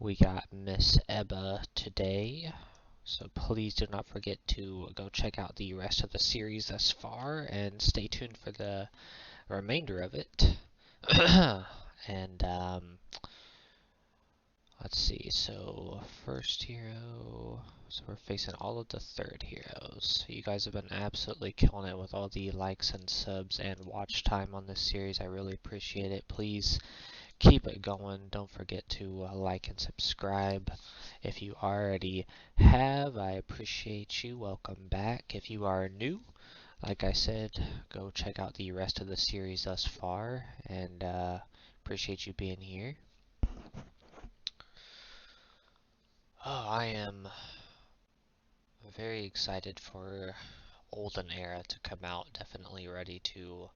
We got Miss Ebba today, so please do not forget to go check out the rest of the series thus far and stay tuned for the remainder of it. and let's see, so first hero, so we're facing all of the third heroes. You guys have been absolutely killing it with all the likes and subs and watch time on this series. I really appreciate it. Please keep it going. Don't forget to like and subscribe. If you already have, I appreciate you. Welcome back. If you are new, like I said, go check out the rest of the series thus far, and appreciate you being here. Oh, I am very excited for Olden Era to come out. Definitely ready to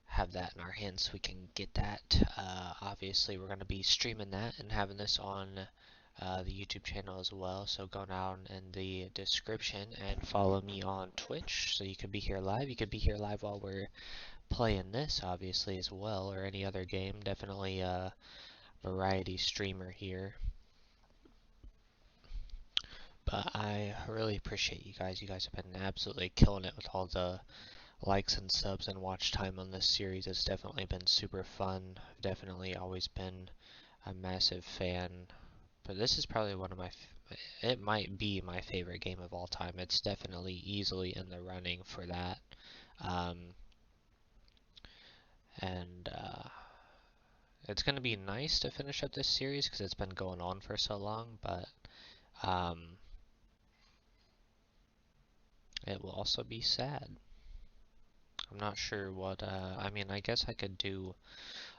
have that in our hands so we can get that. Obviously, we're going to be streaming that and having this on the YouTube channel as well. So go down in the description and follow me on Twitch so you can be here live. You could be here live while we're playing this, obviously, as well, or any other game. Definitely a variety streamer here. But I really appreciate you guys. You guys have been absolutely killing it with all the likes and subs and watch time on this series. It's definitely been super fun. I've definitely always been a massive fan. But this is probably one of my, it might be my favorite game of all time. It's definitely easily in the running for that. And it's going to be nice to finish up this series because it's been going on for so long, but it will also be sad. I'm not sure what, I mean, I guess I could do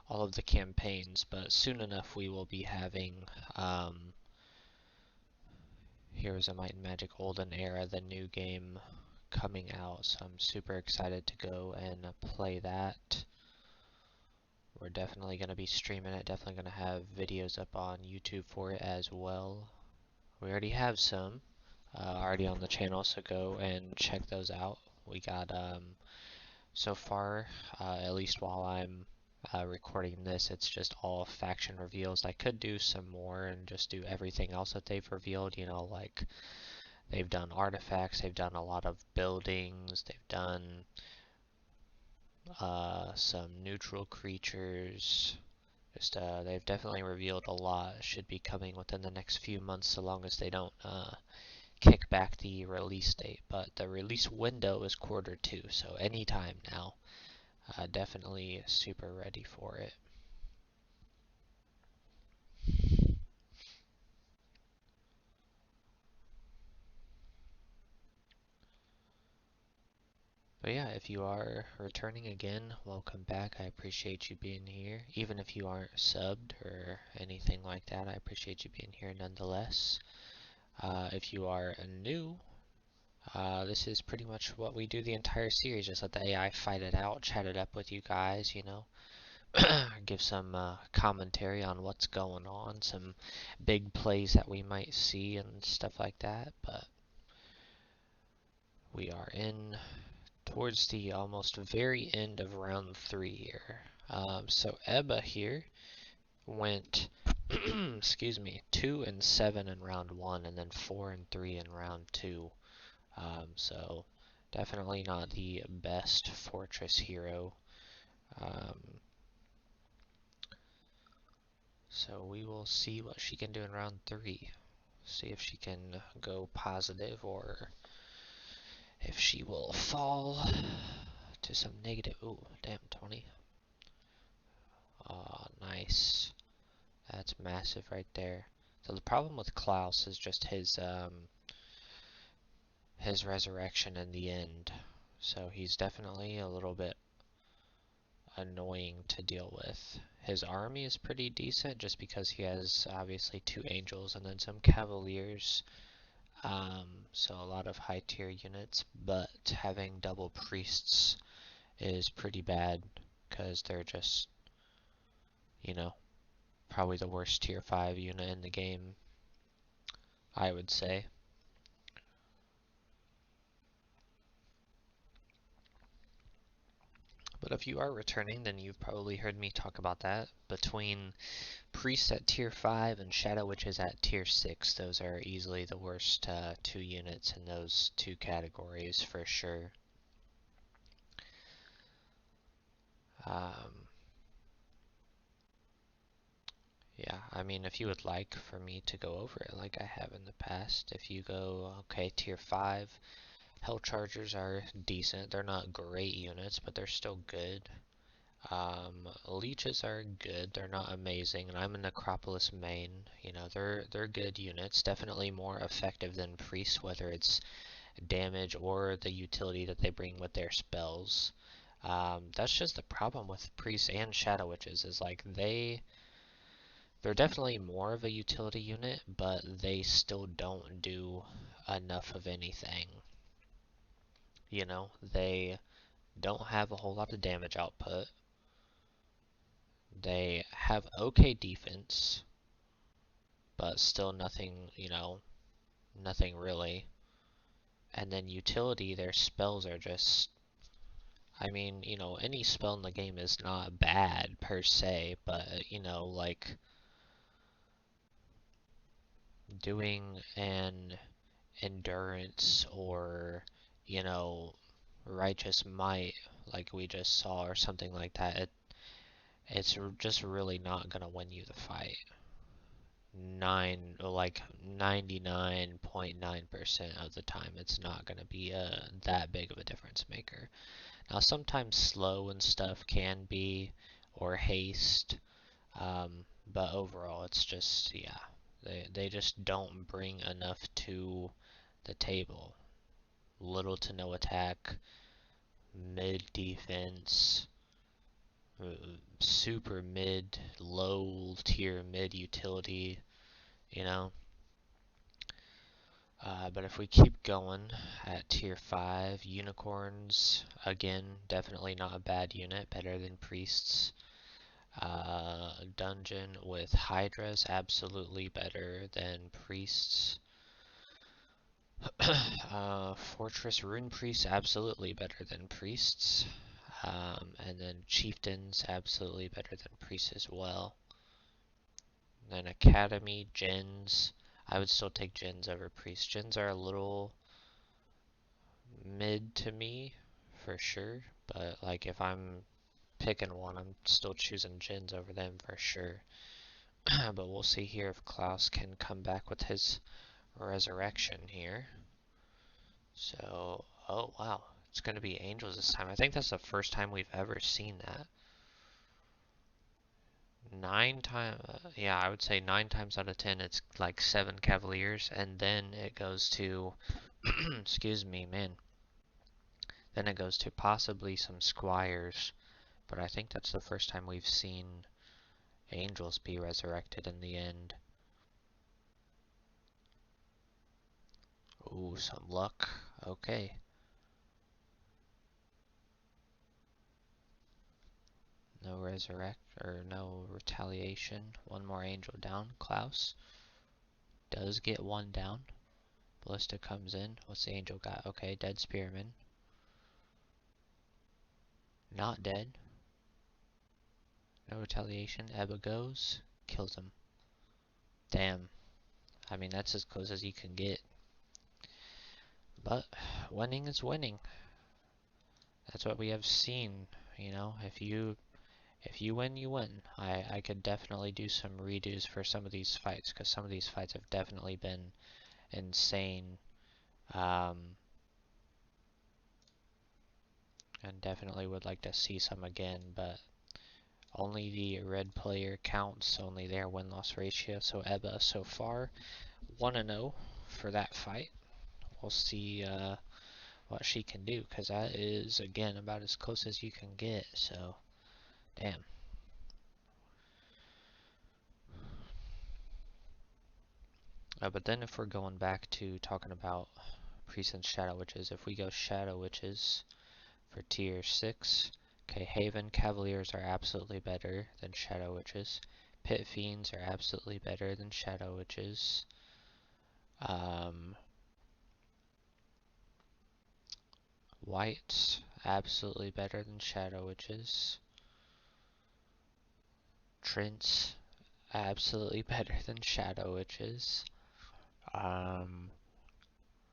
all of the campaigns, but soon enough we will be having Heroes of Might and Magic Olden Era, the new game, coming out, so I'm super excited to go and play that. We're definitely going to be streaming it, definitely going to have videos up on YouTube for it as well. We already have some already on the channel, so go and check those out. We got so far, at least while I'm recording this, it's just all faction reveals. I could do some more and just do everything else that they've revealed, you know, like they've done artifacts, they've done a lot of buildings, they've done some neutral creatures. Just they've definitely revealed a lot. Should be coming within the next few months, so long as they don't kick back the release date. But the release window is Q2, so anytime now. Definitely super ready for it. But yeah, if you are returning again, welcome back. I appreciate you being here. Even if you aren't subbed or anything like that, I appreciate you being here nonetheless. If you are new, this is pretty much what we do the entire series. Just let the AI fight it out, chat it up with you guys, you know. Give some commentary on what's going on, some big plays that we might see and stuff like that. But we are in towards the almost very end of round 3 here. So Ebba here went, excuse me, 2 and 7 in round 1, and then 4 and 3 in round 2. So definitely not the best fortress hero. So we will see what she can do in round 3. See if she can go positive or if she will fall to some negative. Ooh, damn, 20. Nice. That's massive right there. So the problem with Klaus is just his resurrection in the end. So he's definitely a little bit annoying to deal with. His army is pretty decent just because he has obviously 2 angels and then some cavaliers. So a lot of high tier units, but having double priests is pretty bad because they're just, you know, probably the worst tier 5 unit in the game, I would say. But if you are returning, then you've probably heard me talk about that. Between Priests at tier 5 and Shadow Witches at tier 6, those are easily the worst 2 units in those 2 categories for sure. Yeah, I mean, if you would like for me to go over it like I have in the past, if you go, okay, tier 5, Hell Chargers are decent. They're not great units, but they're still good. Leeches are good. They're not amazing, and I'm a Necropolis main. You know, they're good units. Definitely more effective than Priests, whether it's damage or the utility that they bring with their spells. That's just the problem with Priests and Shadow Witches, is like they're definitely more of a utility unit, but they still don't do enough of anything. You know, they don't have a whole lot of damage output. They have okay defense, but still nothing, you know, nothing really. And then utility, their spells are just, I mean, you know, any spell in the game is not bad per se, but, you know, like doing an endurance or, you know, righteous might, like we just saw, or something like that, it's just really not gonna win you the fight. 99.9% of the time, it's not gonna be that big of a difference maker. Now, sometimes slow and stuff can be, or haste, but overall, it's just, yeah, they just don't bring enough to the table. Little to no attack, mid defense, super mid, low tier mid utility, you know. But if we keep going at tier 5, unicorns, again, definitely not a bad unit, better than priests. Dungeon with hydras, absolutely better than priests. Fortress rune priests, absolutely better than priests. And then chieftains, absolutely better than priests as well. Then academy, gens, I would still take gens over priests. Gens are a little mid to me, for sure, but like if I'm picking one, I'm still choosing gens over them for sure. But we'll see here if Klaus can come back with his resurrection here. So, oh wow, it's going to be angels this time. I think that's the first time we've ever seen that. 9 times, yeah, I would say 9 times out of 10 it's like 7 cavaliers, and then it goes to, excuse me, man. Then it goes to possibly some squires, but I think that's the first time we've seen angels be resurrected in the end. Ooh, some luck. Okay. No resurrect, or no retaliation. One more angel down. Klaus does get one down. Ballista comes in. What's the angel got? Okay, dead spearman. Not dead. No retaliation. Ebba goes. Kills him. Damn. I mean, that's as close as you can get. But winning is winning. That's what we have seen. You know, if you win, you win. I could definitely do some redos for some of these fights, because some of these fights have definitely been insane. And definitely would like to see some again, but only the red player counts, only their win-loss ratio. So Ebba so far 1-0 for that fight. We'll see what she can do, because that is, again, about as close as you can get. So, damn. But then if we're going back to talking about Priests and Shadow Witches, if we go Shadow Witches for tier 6, okay, Haven Cavaliers are absolutely better than Shadow Witches. Pit Fiends are absolutely better than Shadow Witches. Whites, absolutely better than Shadow Witches. Trents, absolutely better than Shadow Witches.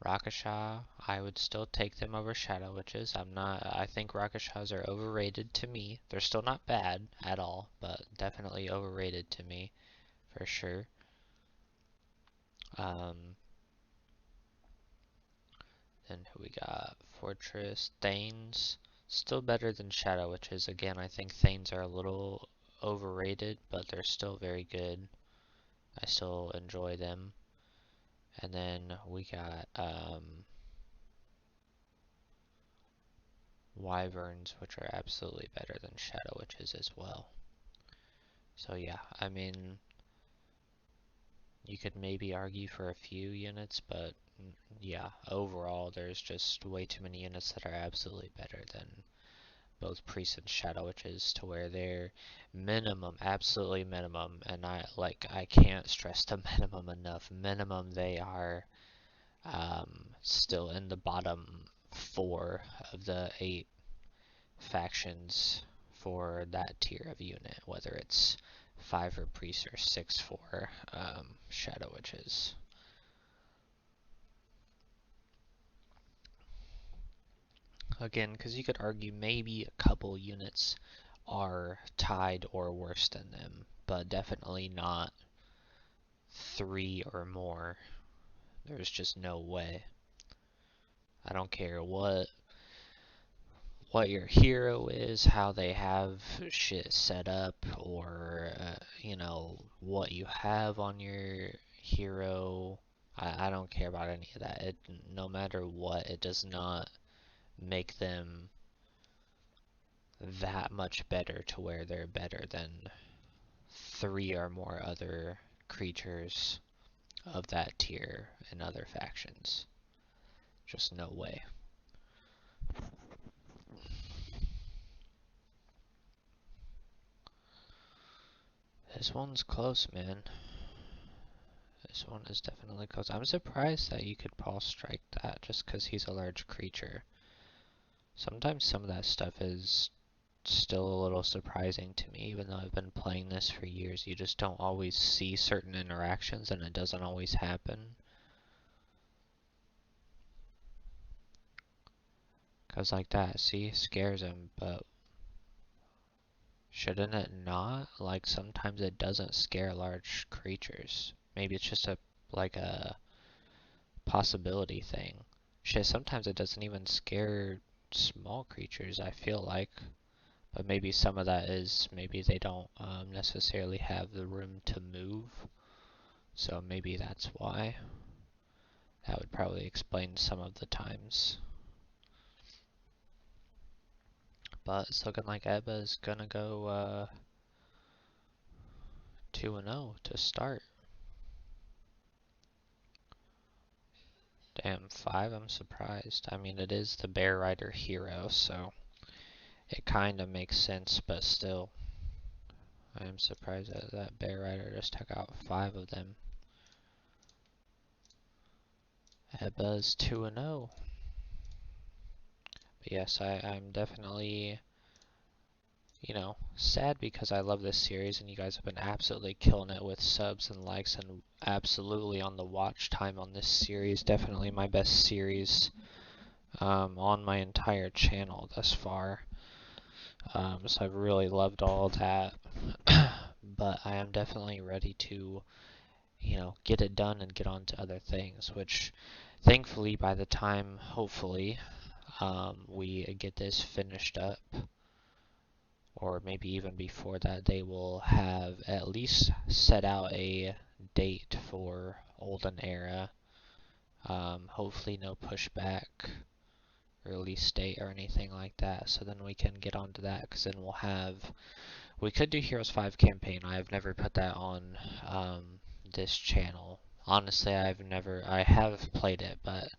Rakasha, I would still take them over Shadow Witches. I think Rakashas are overrated to me. They're still not bad at all, but definitely overrated to me, for sure. Then who we got? Fortress, Thanes, still better than Shadow Witches. Again, I think Thanes are a little overrated, but they're still very good. I still enjoy them. And then we got Wyverns, which are absolutely better than Shadow Witches as well. So yeah, I mean, you could maybe argue for a few units, but yeah, overall there's just way too many units that are absolutely better than both Priests and Shadow Witches, to where they're minimum, absolutely minimum, and I can't stress the minimum enough. Minimum, they are still in the bottom 4 of the 8 factions for that tier of unit, whether it's 5 for Priests or 6 for Shadow Witches. Again, because you could argue maybe a couple units are tied or worse than them, but definitely not 3 or more. There's just no way. I don't care what your hero is, how they have shit set up, or you know, what you have on your hero. I don't care about any of that. No matter what, it does not make them that much better to where they're better than 3 or more other creatures of that tier in other factions. Just no way. This one's close, man. This one is definitely close. I'm surprised that you could pulse strike that just because he's a large creature. Sometimes some of that stuff is still a little surprising to me, even though I've been playing this for years. You just don't always see certain interactions, and it doesn't always happen. Because like that, see, scares him, but shouldn't it not? Like, sometimes it doesn't scare large creatures. Maybe it's just like a possibility thing. Shit, sometimes it doesn't even scare small creatures, I feel like. But maybe some of that is maybe they don't necessarily have the room to move. So maybe that's why. That would probably explain some of the times. But it's looking like Ebba is gonna go 2-0 to start. Damn, 5, I'm surprised. I mean, it is the Bear Rider hero, so it kinda makes sense, but still. I am surprised that Bear Rider just took out 5 of them. Ebba's 2-0. But yes, I'm definitely, you know, sad because I love this series and you guys have been absolutely killing it with subs and likes and absolutely on the watch time on this series. Definitely my best series on my entire channel thus far. So I've really loved all that. But I am definitely ready to, you know, get it done and get on to other things, which thankfully by the time, hopefully, we get this finished up, or maybe even before that, they will have at least set out a date for Olden Era. Hopefully no pushback, release date, or anything like that, so then we can get onto that, because then we could do Heroes 5 campaign. I have never put that on this channel. Honestly, I have played it, but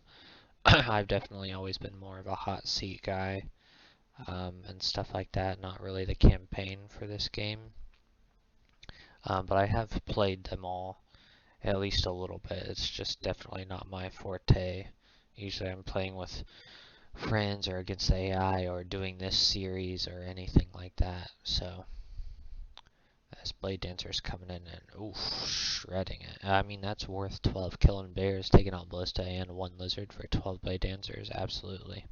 I've definitely always been more of a hot seat guy and stuff like that, not really the campaign for this game. But I have played them all at least a little bit. It's just definitely not my forte. Usually I'm playing with friends or against the AI or doing this series or anything like that. So this Blade Dancer's coming in and oof, shredding it. I mean, that's worth 12 killing bears, taking out Ballista and one lizard for 12 Blade Dancers, absolutely.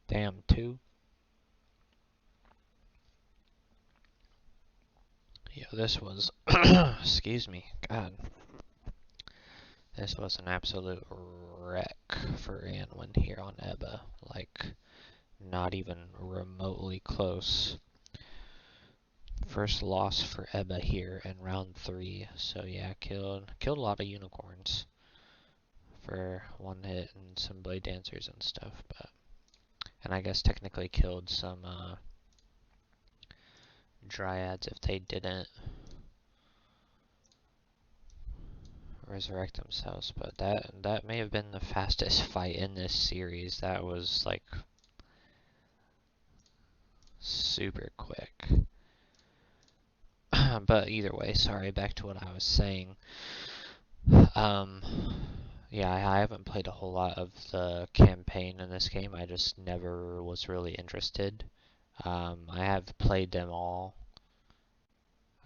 Damn, two. Yo, this was, excuse me, God. This was an absolute wreck for Anwin here on Ebba. Like, not even remotely close. First loss for Ebba here in round 3. So yeah, killed a lot of unicorns for one hit and some blade dancers and stuff. But and I guess technically killed some dryads if they didn't resurrect themselves. But that may have been the fastest fight in this series. That was like super quick. But either way, sorry, back to what I was saying. Um, yeah, I haven't played a whole lot of the campaign in this game. I just never was really interested. I have played them all,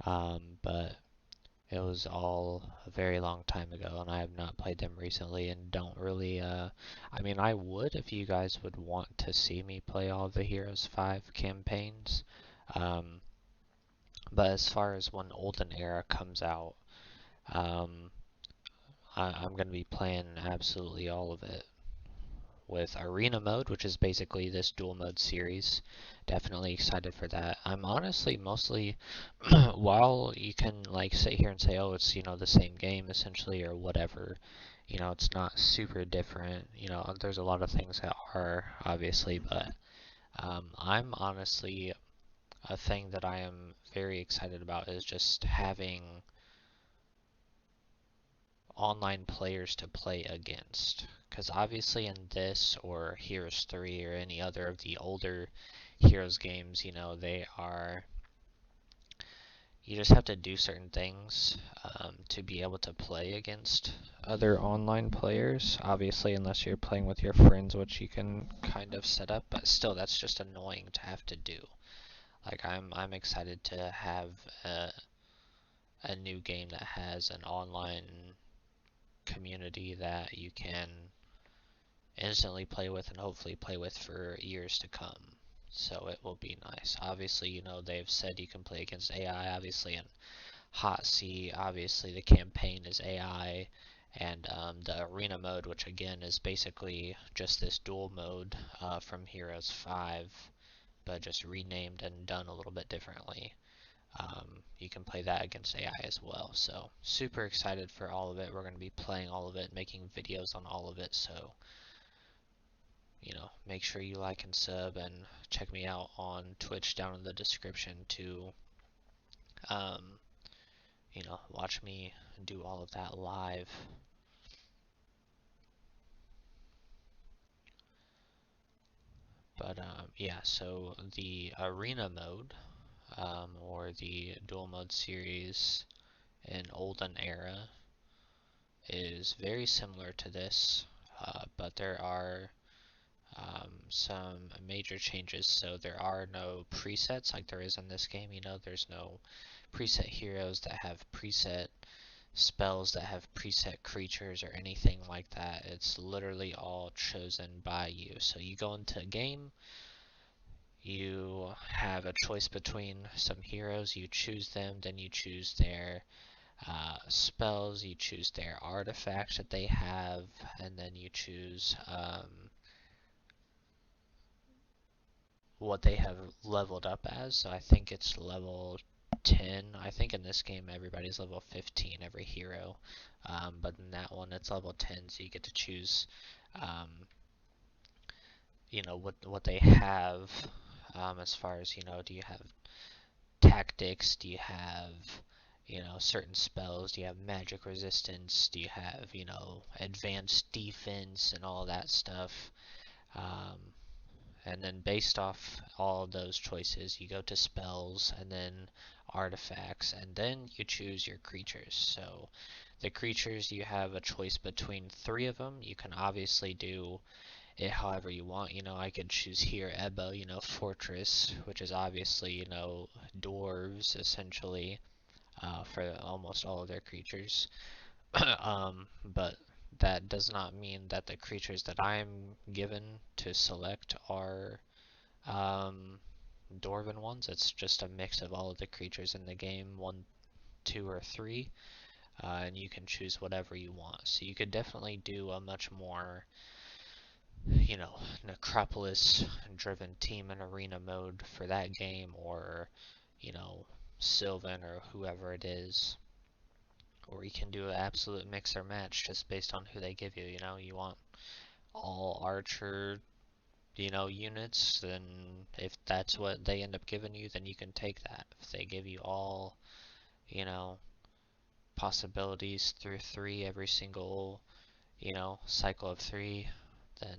but it was all a very long time ago, and I have not played them recently and don't really, I mean, I would if you guys would want to see me play all of the Heroes 5 campaigns. Um, but as far as when Olden Era comes out, um, I'm going to be playing absolutely all of it with Arena mode, which is basically this dual mode series. Definitely excited for that. I'm honestly mostly, while you can like sit here and say, oh, it's, you know, the same game essentially or whatever, you know, it's not super different. You know, there's a lot of things that are obviously, but I'm honestly, a thing that I am very excited about is just having online players to play against. Because obviously in this or Heroes 3 or any other of the older Heroes games, you know, they are, you just have to do certain things to be able to play against other online players. Obviously, unless you're playing with your friends, which you can kind of set up, but still, that's just annoying to have to do. Like, I'm excited to have a new game that has an online community that you can instantly play with and hopefully play with for years to come. So it will be nice. Obviously, you know, they've said you can play against AI, obviously, in Hot Sea. Obviously, the campaign is AI, and the arena mode, which again is basically just this dual mode from Heroes 5, but just renamed and done a little bit differently. You can play that against AI as well. So super excited for all of it. We're going to be playing all of it, making videos on all of it. So you know, make sure you like and sub and check me out on Twitch down in the description to, um, you know, watch me do all of that live. But yeah, so the arena mode, or the dual mode series in Olden Era is very similar to this, but there are some major changes. So there are no presets like there is in this game. You know, there's no preset heroes that have preset spells that have preset creatures or anything like that. It's literally all chosen by you. So you go into a game, you have a choice between some heroes, you choose them, then you choose their spells, you choose their artifacts that they have, and then you choose what they have leveled up as. So I think it's level 10. I think in this game everybody's level 15, every hero. But in that one it's level 10, so you get to choose, um, you know, what they have, as far as, you know, do you have tactics? Do you have, you know, certain spells? Do you have magic resistance? Do you have, you know, advanced defense and all that stuff? Um, and then based off all of those choices, you go to spells and then artifacts, and then you choose your creatures. So the creatures, you have a choice between 3 of them. You can obviously do it however you want. You know, I could choose here Ebba, you know, Fortress, which is obviously, you know, dwarves essentially, for almost all of their creatures. But that does not mean that the creatures that I'm given to select are Dwarven ones. It's just a mix of all of the creatures in the game, 1, 2, or 3, and you can choose whatever you want. So you could definitely do a much more, you know, Necropolis-driven team and arena mode for that game, or, you know, Sylvan or whoever it is. Or you can do an absolute mix or match just based on who they give you. You know, you want all archer, you know, units, then if that's what they end up giving you, then you can take that. If they give you all, you know, possibilities through 3 every single, you know, cycle of 3, then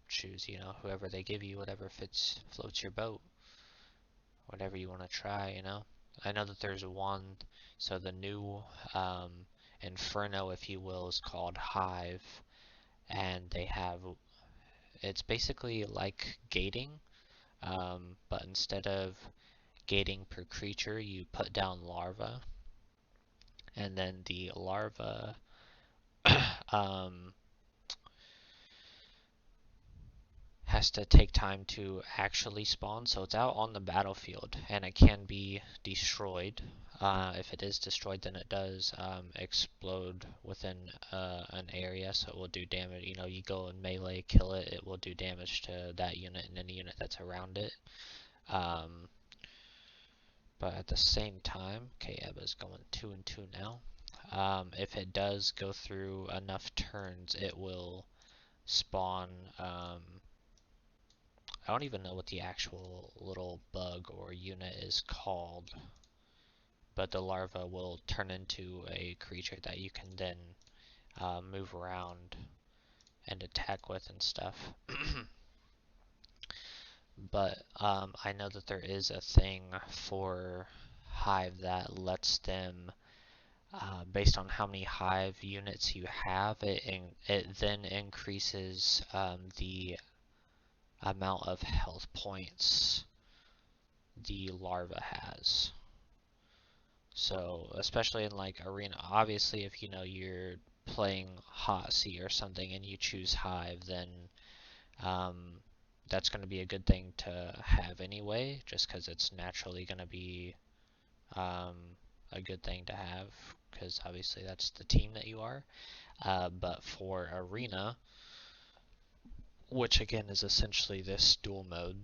choose, you know, whoever they give you, whatever floats your boat, whatever you want to try, you know. I know that there's one, so the new um, Inferno, if you will, is called Hive, and they have, it's basically like gating, but instead of gating per creature, you put down larvae, and then the larva um, has to take time to actually spawn, so it's out on the battlefield, and it can be destroyed. If it is destroyed, then it does explode within an area, so it will do damage. You know, you go and melee, kill it, it will do damage to that unit and any unit that's around it. But at the same time, okay, Ebba's going 2 and 2 now. If it does go through enough turns, it will spawn. I don't even know what the actual little bug or unit is called, but the larva will turn into a creature that you can then move around and attack with and stuff. But I know that there is a thing for Hive that lets them, based on how many Hive units you have, it then increases the amount of health points the larva has. So, especially in like arena, obviously if you know you're playing Hot Sea or something and you choose Hive, then um, that's going to be a good thing to have anyway, just because it's naturally going to be um, a good thing to have, because obviously that's the team that you are. But for arena, which again is essentially this duel mode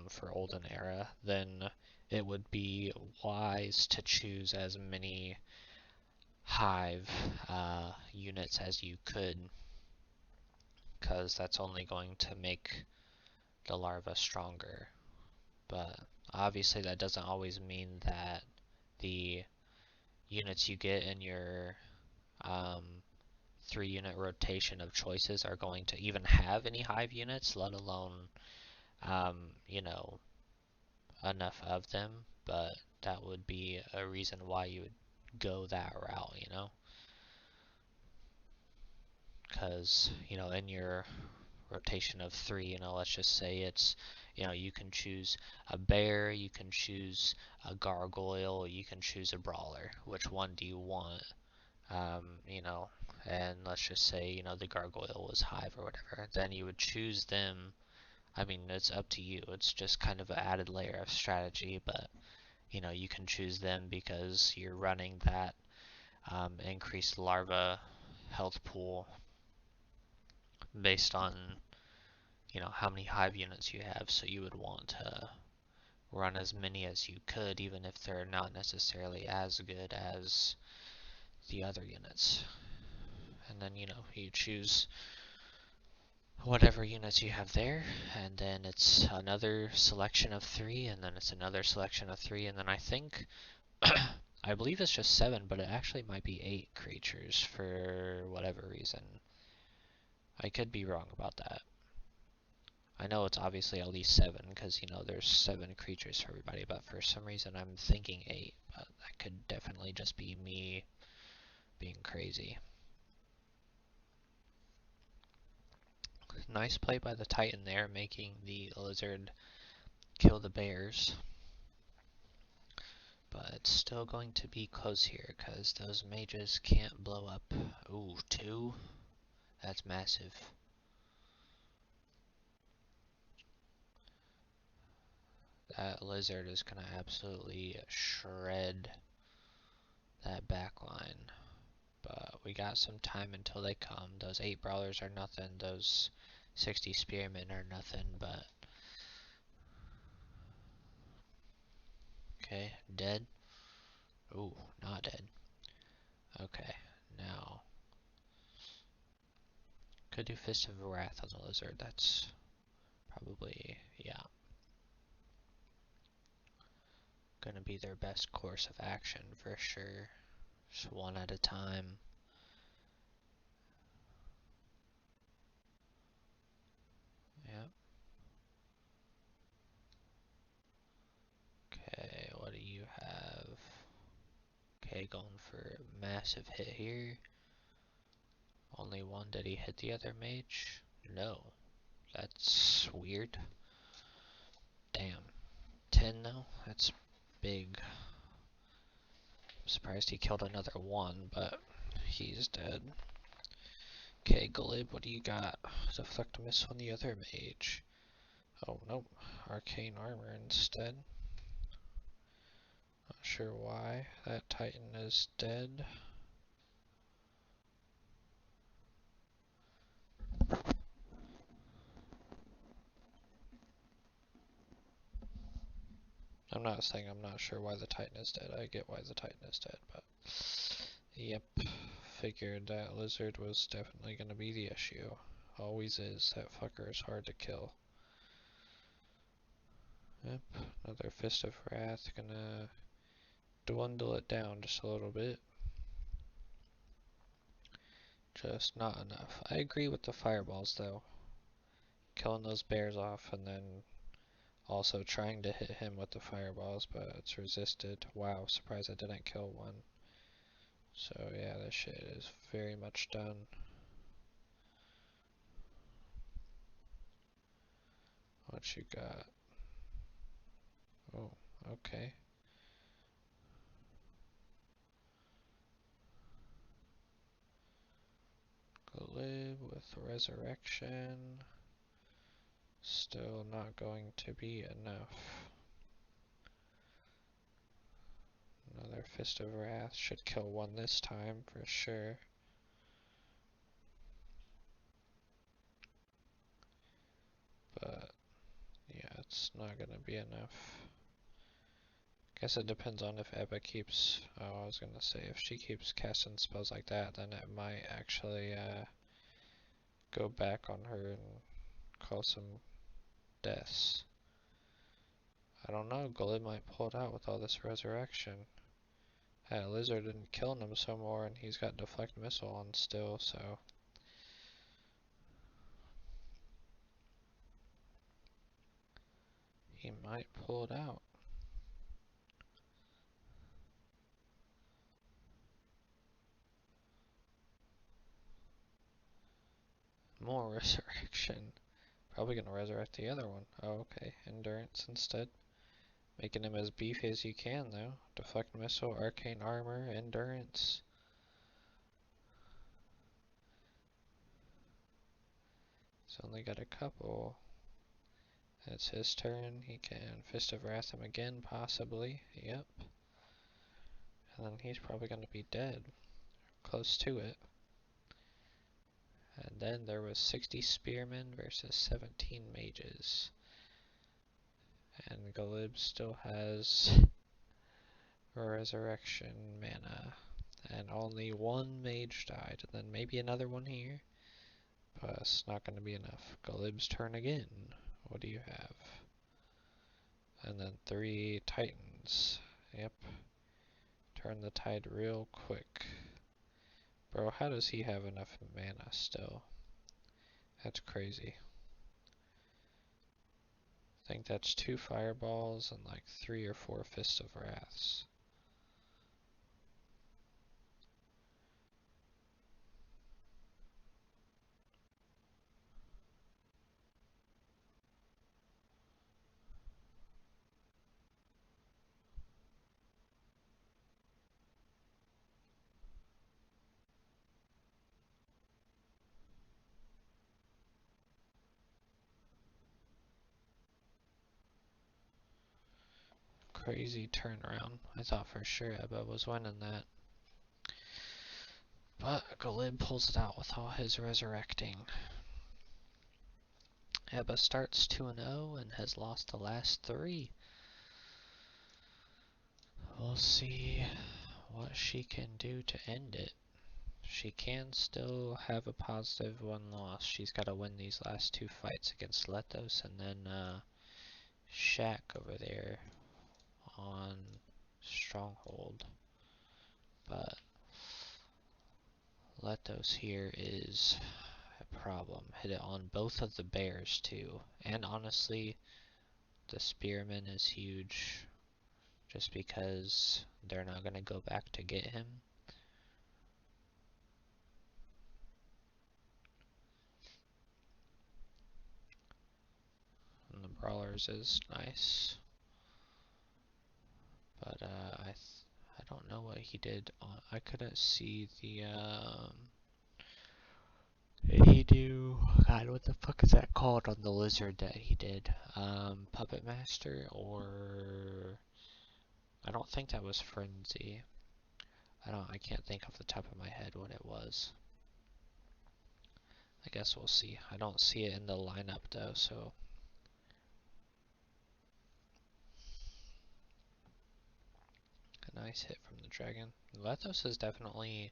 for Olden Era, then it would be wise to choose as many Hive units as you could, because that's only going to make the larva stronger. But obviously that doesn't always mean that the units you get in your 3-unit rotation of choices are going to even have any Hive units, let alone, you know, enough of them. But that would be a reason why you would go that route, you know? Because, you know, in your rotation of 3, you know, let's just say it's, you know, you can choose a bear, you can choose a gargoyle, you can choose a brawler. Which one do you want? You know, and let's just say, you know, the gargoyle was Hive or whatever, then you would choose them. I mean, it's up to you. It's just kind of an added layer of strategy, but, you know, you can choose them because you're running that increased larva health pool based on, you know, how many Hive units you have, so you would want to run as many as you could, even if they're not necessarily as good as the other units. And then, you know, you choose whatever units you have there, and then it's another selection of 3, and then it's another selection of 3, and then I think, I believe it's just 7, but it actually might be 8 creatures for whatever reason. I could be wrong about that. I know it's obviously at least 7, because, you know, there's 7 creatures for everybody, but for some reason I'm thinking 8, but that could definitely just be me being crazy. Nice play by the Titan there, making the Lizard kill the bears. But it's still going to be close here, because those mages can't blow up. Ooh, 2? That's massive. That Lizard is going to absolutely shred that back line. But we got some time until they come. Those 8 brawlers are nothing. Those 60 spearmen are nothing, but... Okay, dead. Ooh, not dead. Okay, now... Could do Fist of Wrath on the Lizard. That's probably, yeah, gonna be their best course of action for sure. Just one at a time. Yep. Okay, what do you have? Okay, going for a massive hit here. Only one. Did he hit the other mage? No. That's weird. Damn. 10 though? That's big. I'm surprised he killed another one, but he's dead. Okay, Glib, what do you got? Deflect a miss on the other mage. Oh, nope. Arcane armor instead. Not sure why. That Titan is dead. I'm not saying I'm not sure why the Titan is dead. I get why the Titan is dead, but... Yep. Figured that Lizard was definitely gonna be the issue. Always is. That fucker is hard to kill. Yep. Another Fist of Wrath. Gonna dwindle it down just a little bit. Just not enough. I agree with the fireballs though. Killing those bears off and then also trying to hit him with the fireballs, but it's resisted. Wow, surprised I didn't kill one. So yeah, this shit is very much done. What you got? Oh, okay. Go live with resurrection. Still not going to be enough. Another Fist of Wrath should kill one this time for sure. But yeah, it's not gonna be enough. Guess it depends on if Ebba keeps, oh, I was gonna say, if she keeps casting spells like that, then it might actually go back on her and cause some deaths. I don't know, Gully might pull it out with all this resurrection. That Lizard didn't kill him some more, and he's got deflect missile on still, so... He might pull it out. More resurrection. Probably gonna resurrect the other one. Oh, okay. Endurance instead. Making him as beefy as you can, though. Deflect missile, arcane armor, endurance. He's only got a couple. It's his turn. He can Fist of Wrath him again, possibly. Yep. And then he's probably gonna be dead. Close to it. And then there was 60 spearmen versus 17 mages. And Galib still has resurrection mana. And only one mage died. And then maybe another one here. But it's not going to be enough. Galib's turn again. What do you have? And then 3 titans. Yep. Turn the tide real quick. Bro, how does he have enough mana still? That's crazy. I think that's 2 fireballs and like 3 or 4 fists of wraths. crazy turnaround. I thought for sure Ebba was winning that. But Golib pulls it out with all his resurrecting. Ebba starts 2-0 and has lost the last 3. We'll see what she can do to end it. She can still have a positive 1 loss. She's got to win these last 2 fights against Lethos and then Shaq over there on Stronghold. But Lethos here is a problem. Hit it on both of the bears too. And honestly, the Spearman is huge just because they're not going to go back to get him. And the Brawlers is nice. But I don't know what he did. I couldn't see the did he do, God, what the fuck is that called on the lizard that he did? Puppet Master, or I don't think that was Frenzy. I can't think off the top of my head what it was. I guess we'll see. I don't see it in the lineup though, so. A nice hit from the dragon. Lethos is definitely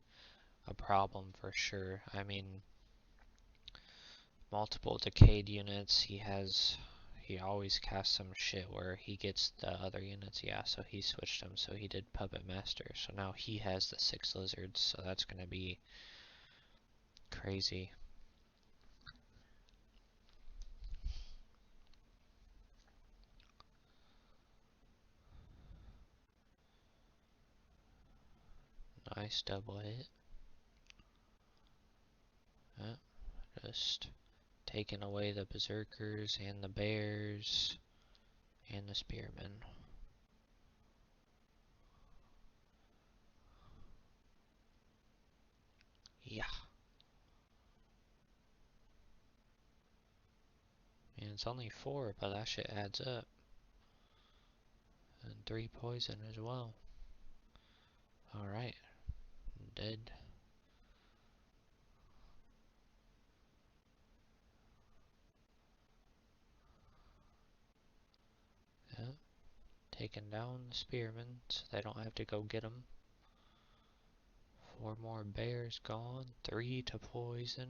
a problem for sure. I mean, multiple decayed units. He always casts some shit where he gets the other units. Yeah, so he switched them. So he did Puppet Master. So now he has the 6 lizards. So that's gonna be crazy. Nice double hit. Just taking away the berserkers and the bears and the spearmen. Yeah. And it's only 4, but that shit adds up. And 3 poison as well. Alright. Dead. Yep. Taking down the spearmen so they don't have to go get them. 4 more bears gone. 3 to poison.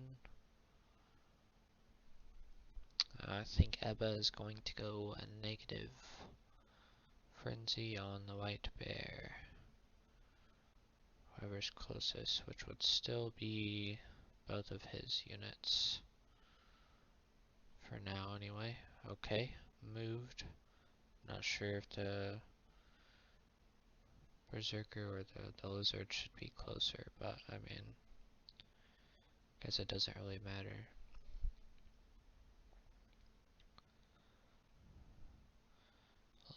I think Ebba is going to go a negative frenzy on the white bear. Whoever's closest, which would still be both of his units. For now, anyway. Okay, moved. Not sure if the berserker or the lizard should be closer, but I mean, guess it doesn't really matter.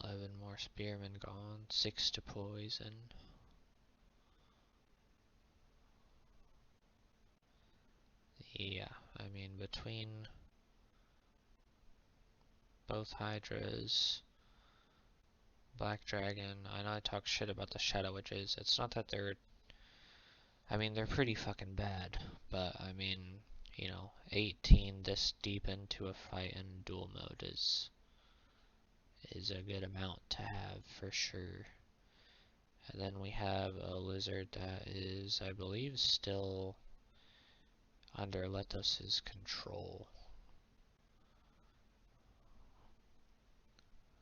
Eleven more spearmen gone. 6 to poison. Yeah, I mean, between both hydras, Black Dragon, I know I talk shit about the Shadow Witches. It's not that they're, I mean, they're pretty fucking bad, but I mean, you know, 18 this deep into a fight in duel mode is a good amount to have for sure. And then we have a lizard that is, I believe, still under Lethos' control.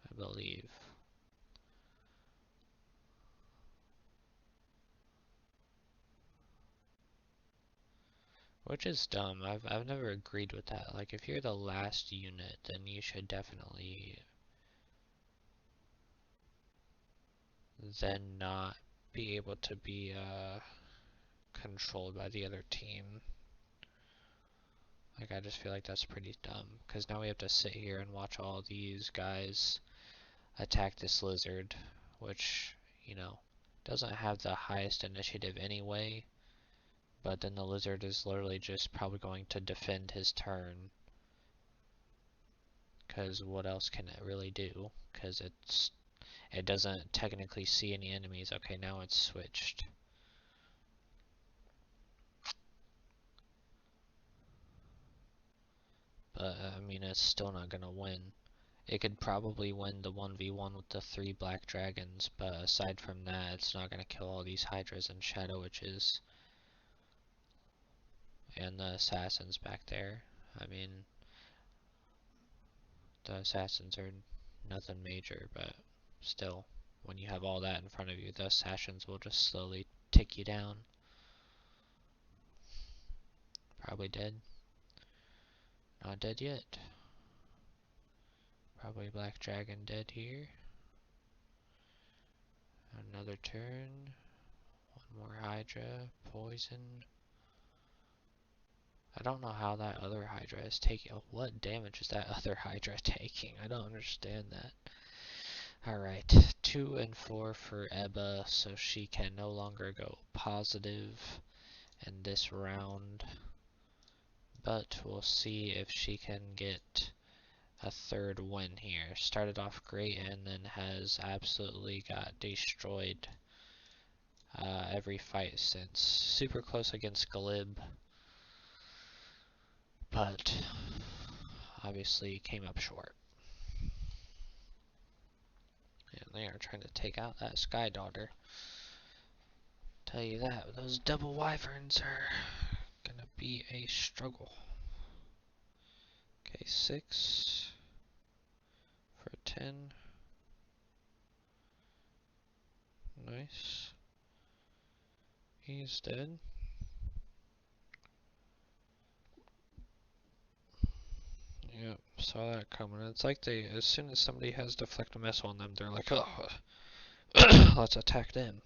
I believe. Which is dumb. I've never agreed with that. Like, if you're the last unit, then you should definitely then not be able to be controlled by the other team. Like, I just feel like that's pretty dumb, because now we have to sit here and watch all these guys attack this lizard, which, you know, doesn't have the highest initiative anyway, but then the lizard is literally just probably going to defend his turn, because what else can it really do? Because it doesn't technically see any enemies. Okay, now it's switched. But, I mean, it's still not gonna win. It could probably win the 1v1 with the 3 black dragons, but aside from that, it's not gonna kill all these hydras and shadow witches. And the assassins back there. I mean, the assassins are nothing major, but still, when you have all that in front of you, the assassins will just slowly tick you down. Probably dead. Not dead yet. Probably black dragon dead here. Another turn. One more hydra. Poison. I don't know how that other hydra is taking. Oh, what damage is that other hydra taking? I don't understand that. Alright, 2 and 4 for Ebba, so she can no longer go positive in this round. But we'll see if she can get a 3rd win here. Started off great and then has absolutely got destroyed every fight since. Super close against Glib, but obviously came up short. And they are trying to take out that Sky Daughter. Tell you that, those double wyverns are gonna be a struggle. Okay, 6 for 10. Nice. He's dead. Yep, saw that coming. It's like they, as soon as somebody has deflect a missile on them, they're like, oh, let's attack them.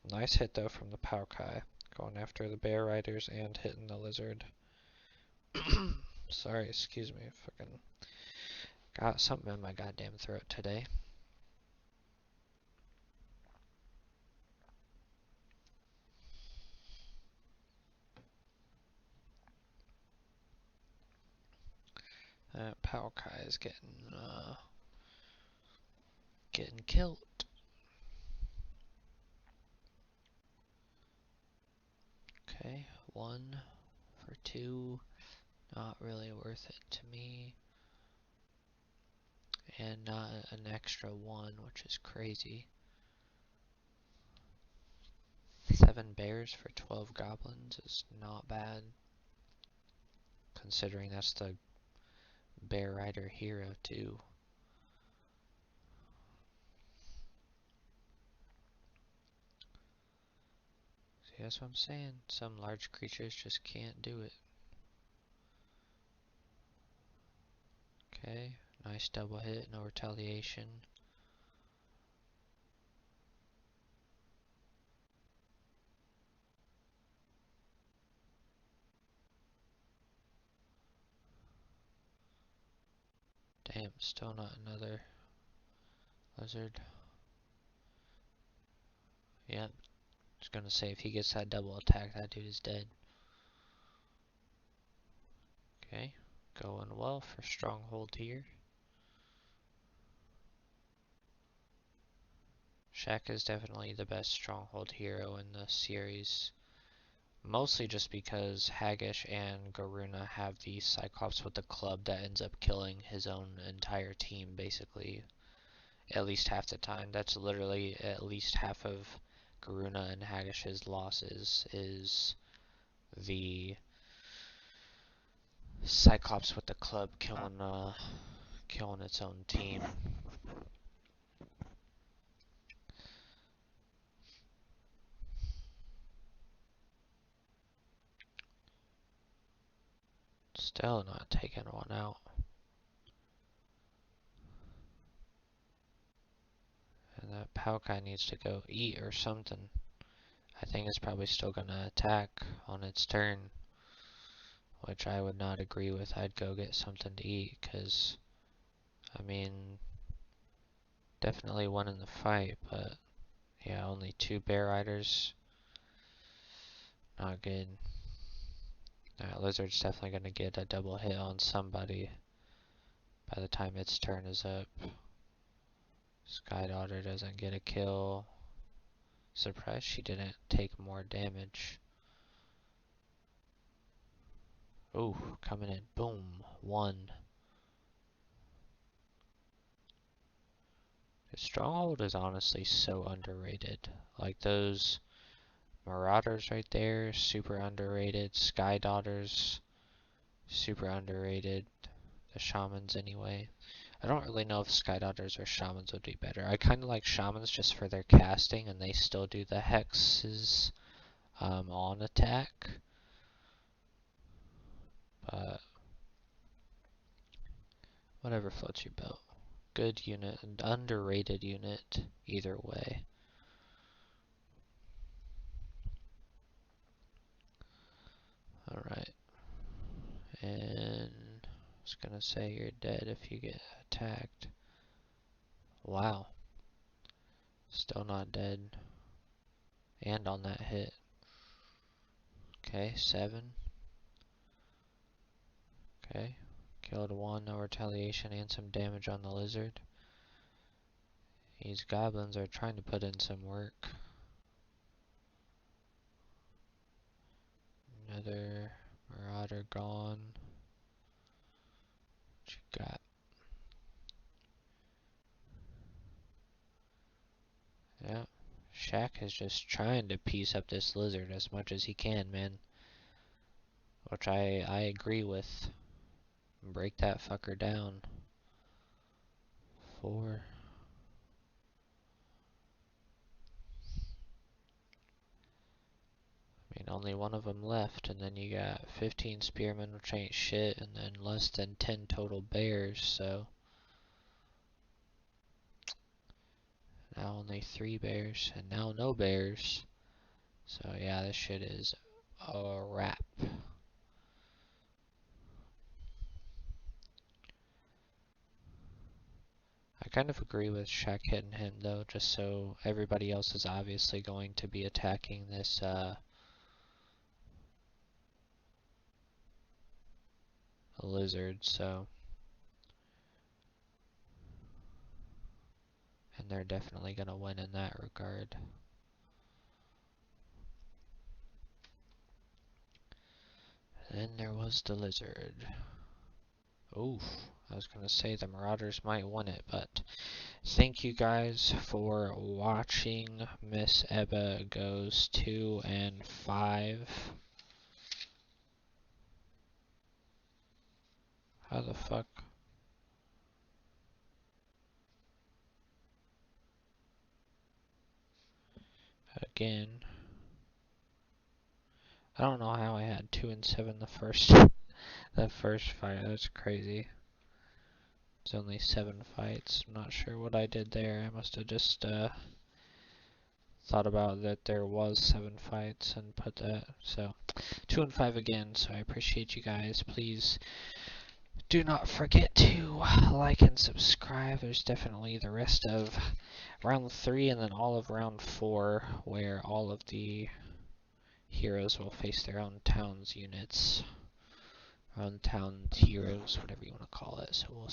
Nice hit though from the Paukai, going after the bear riders and hitting the lizard. Sorry, excuse me, fucking got something in my goddamn throat today. That Paukai is getting killed. Okay, 1 for 2. Not really worth it to me. And not an extra 1, which is crazy. 7 bears for 12 goblins is not bad, considering that's the bear rider hero too. See, that's what I'm saying. Some large creatures just can't do it. Okay, nice double hit, no retaliation. Damn, still not another lizard. Yep, just gonna say if he gets that double attack, that dude is dead. Okay, going well for stronghold here. Shaq is definitely the best stronghold hero in the series. Mostly just because Haggish and Garuna have the Cyclops with the club that ends up killing his own entire team, basically. At least half the time. That's literally at least half of Garuna and Haggish's losses, is the Cyclops with the club killing its own team. Still not taking one out. And that Paukai needs to go eat or something. I think it's probably still gonna attack on its turn, which I would not agree with. I'd go get something to eat, because, I mean, definitely won in the fight, but yeah, only 2 bear riders. Not good. That lizard's definitely gonna get a double hit on somebody by the time its turn is up. Sky Daughter doesn't get a kill. Surprised she didn't take more damage. Ooh, coming in. Boom. 1. Stronghold is honestly so underrated. Like those Marauders right there, super underrated. Sky Daughters, super underrated. The Shamans anyway. I don't really know if Sky Daughters or Shamans would be better. I kind of like Shamans just for their casting, and they still do the hexes on attack. But whatever floats your boat. Good unit, and underrated unit, either way. Alright. And I was gonna say you're dead if you get attacked. Wow. Still not dead. And on that hit. Okay, 7. Okay. Killed 1, no retaliation, and some damage on the lizard. These goblins are trying to put in some work. Another marauder gone. What you got? Yeah. Shaq is just trying to piece up this lizard as much as he can, man. Which I agree with. Break that fucker down. 4. I mean, only one of them left, and then you got 15 spearmen, which ain't shit, and then less than 10 total bears, so... Now only 3 bears, and now no bears. So yeah, this shit is a wrap. I kind of agree with Shaq hitting him though, just so everybody else is obviously going to be attacking this lizard, so... And they're definitely gonna win in that regard. Then there was the lizard. Oof, I was gonna say the Marauders might win it, but thank you guys for watching. Miss Ebba goes 2 and 5. How the fuck? Again. I don't know how I had 2 and 7 the first fight. That's crazy. It's only 7 fights. I'm not sure what I did there. I must have just thought about that there was 7 fights and put that. So 2 and 5 again. So I appreciate you guys. Please do not forget to like and subscribe. There's definitely the rest of round 3 and then all of round 4, where all of the heroes will face their own town's units. Own town's heroes, whatever you want to call it. So we'll